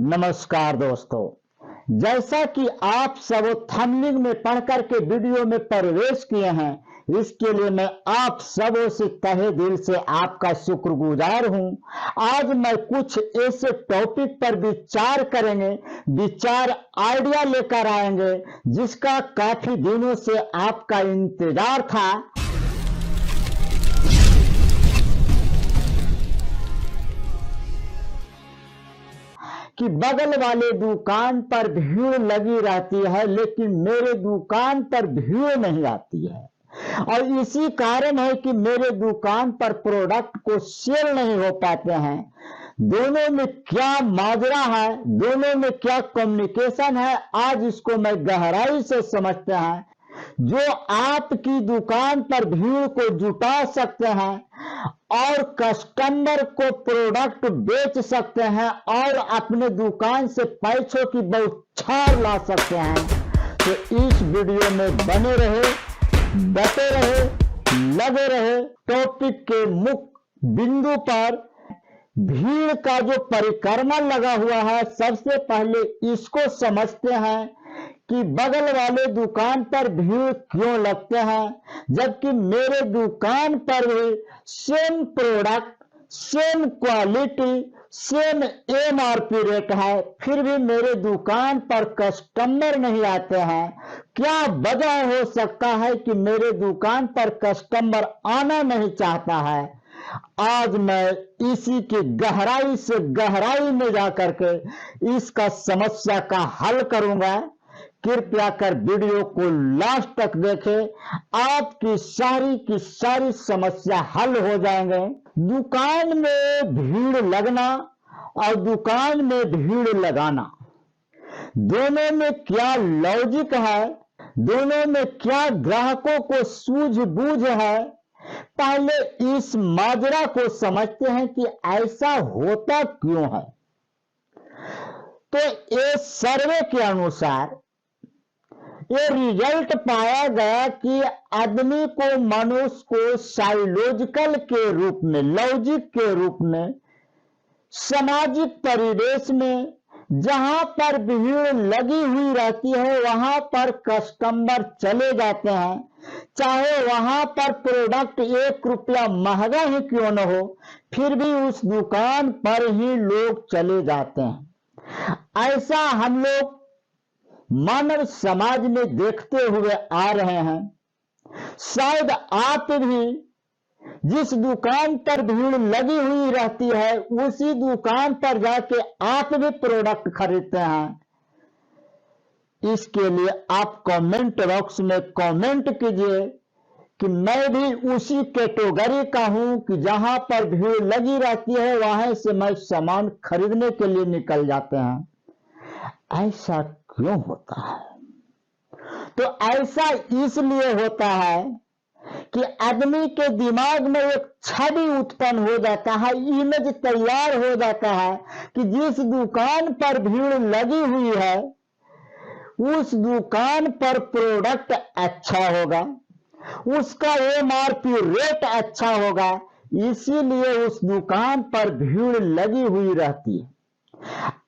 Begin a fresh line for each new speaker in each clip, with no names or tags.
नमस्कार दोस्तों, जैसा कि आप सब थंबनेल में पढ़ करके वीडियो में प्रवेश किए हैं, इसके लिए मैं आप सबों से तहे दिल से आपका शुक्रगुजार हूं। आज मैं कुछ ऐसे टॉपिक पर विचार करेंगे, विचार आइडिया लेकर आएंगे जिसका काफी दिनों से आपका इंतजार था। कि बगल वाले दुकान पर भीड़ लगी रहती है लेकिन मेरे दुकान पर भीड़ नहीं आती है, और इसी कारण है कि मेरे दुकान पर प्रोडक्ट को सेल नहीं हो पाते हैं। दोनों में क्या माजरा है, दोनों में क्या कम्युनिकेशन है, आज इसको मैं गहराई से समझते हैं। जो आपकी दुकान पर भीड़ को जुटा सकते हैं और कस्टमर को प्रोडक्ट बेच सकते हैं और अपने दुकान से पैसों की बौछार ला सकते हैं। तो इस वीडियो में बने रहे, डटे रहे, लगे रहे। टॉपिक के मुख्य बिंदु पर भीड़ का जो परिक्रमा लगा हुआ है, सबसे पहले इसको समझते हैं कि बगल वाले दुकान पर भीड़ क्यों लगते हैं, जबकि मेरे दुकान पर भी same product, same quality, same MRP rate है, फिर भी मेरे दुकान पर कस्टमर नहीं आते हैं। क्या वजह हो सकता है कि मेरे दुकान पर कस्टमर आना नहीं चाहता है? आज मैं इसी की गहराई से गहराई में जाकर के इसका समस्या का हल करूंगा। कृपया कर वीडियो को लास्ट तक देखें, आपकी सारी की सारी समस्या हल हो जाएंगे। दुकान में भीड़ लगना और दुकान में भीड़ लगाना, दोनों में क्या लॉजिक है, दोनों में क्या ग्राहकों को सूझबूझ है, पहले इस माजरा को समझते हैं कि ऐसा होता क्यों है। तो ये सर्वे के अनुसार ये रिजल्ट पाया गया कि आदमी को, मनुष्य को साइकोलॉजिकल के रूप में, लॉजिक के रूप में, सामाजिक परिवेश में जहां पर भीड़ लगी हुई रहती है वहां पर कस्टमर चले जाते हैं, चाहे वहां पर प्रोडक्ट 1 रुपया महंगा ही क्यों न हो, फिर भी उस दुकान पर ही लोग चले जाते हैं। ऐसा हम लोग मानव समाज में देखते हुए आ रहे हैं। शायद आप भी जिस दुकान पर भीड़ लगी हुई रहती है उसी दुकान पर जाके आप भी प्रोडक्ट खरीदते हैं। इसके लिए आप कमेंट बॉक्स में कमेंट कीजिए कि मैं भी उसी कैटेगरी का हूं कि जहां पर भीड़ लगी रहती है वहां से मैं सामान खरीदने के लिए निकल जाते हैं। ऐसा क्यों होता है? तो ऐसा इसलिए होता है कि आदमी के दिमाग में एक छवि उत्पन्न हो जाता है, इमेज तैयार हो जाता है कि जिस दुकान पर भीड़ लगी हुई है उस दुकान पर प्रोडक्ट अच्छा होगा, उसका एमआरपी रेट अच्छा होगा, इसीलिए उस दुकान पर भीड़ लगी हुई रहती है।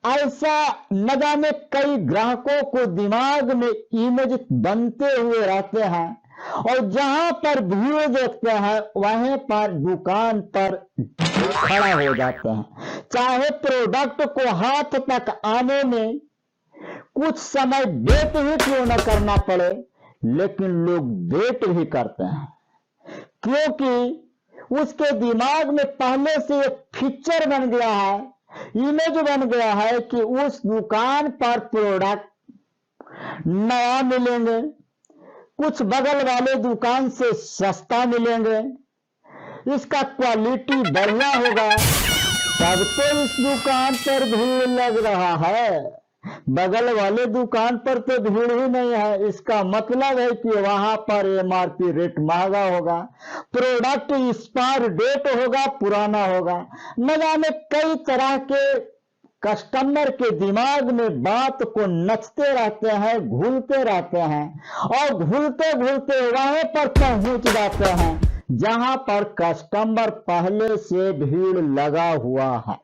ऐसा न जाने कई ग्राहकों को दिमाग में इमेज बनते हुए रहते हैं और जहां पर भीड़ देखते हैं वहीं पर दुकान पर खड़ा हो जाते हैं, चाहे प्रोडक्ट को हाथ तक आने में कुछ समय वेट ही क्यों न करना पड़े, लेकिन लोग वेट ही करते हैं क्योंकि उसके दिमाग में पहले से एक पिक्चर बन गया है, इमेज बन गया है कि उस दुकान पर प्रोडक्ट नया मिलेंगे, कुछ बगल वाले दुकान से सस्ता मिलेंगे, इसका क्वालिटी बढ़िया होगा, तब तो इस दुकान पर भीड़ लग रहा है। बगल वाले दुकान पर तो भीड़ ही नहीं है, इसका मतलब है कि वहां पर एमआरपी रेट महंगा होगा, प्रोडक्ट एक्सपायर डेट होगा, पुराना होगा। न जाने कई तरह के कस्टमर के दिमाग में बात को नचते रहते हैं, घूलते रहते हैं और घूलते घूलते वहां पर पहुंच जाते हैं जहां पर कस्टमर पहले से भीड़ लगा हुआ है।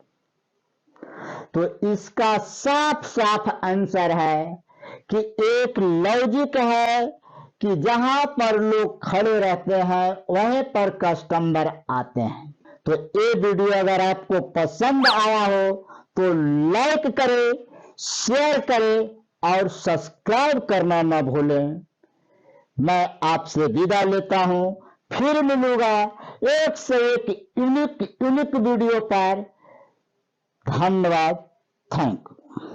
तो इसका साफ साफ आंसर है कि एक लॉजिक है कि जहां पर लोग खड़े रहते हैं वहीं पर कस्टमर आते हैं। तो ये वीडियो अगर आपको पसंद आया हो तो लाइक करें, शेयर करें और सब्सक्राइब करना न भूलें। मैं आपसे विदा लेता हूं, फिर मिलूंगा एक से एक यूनिक वीडियो पर। धन्यवाद, थैंक यू।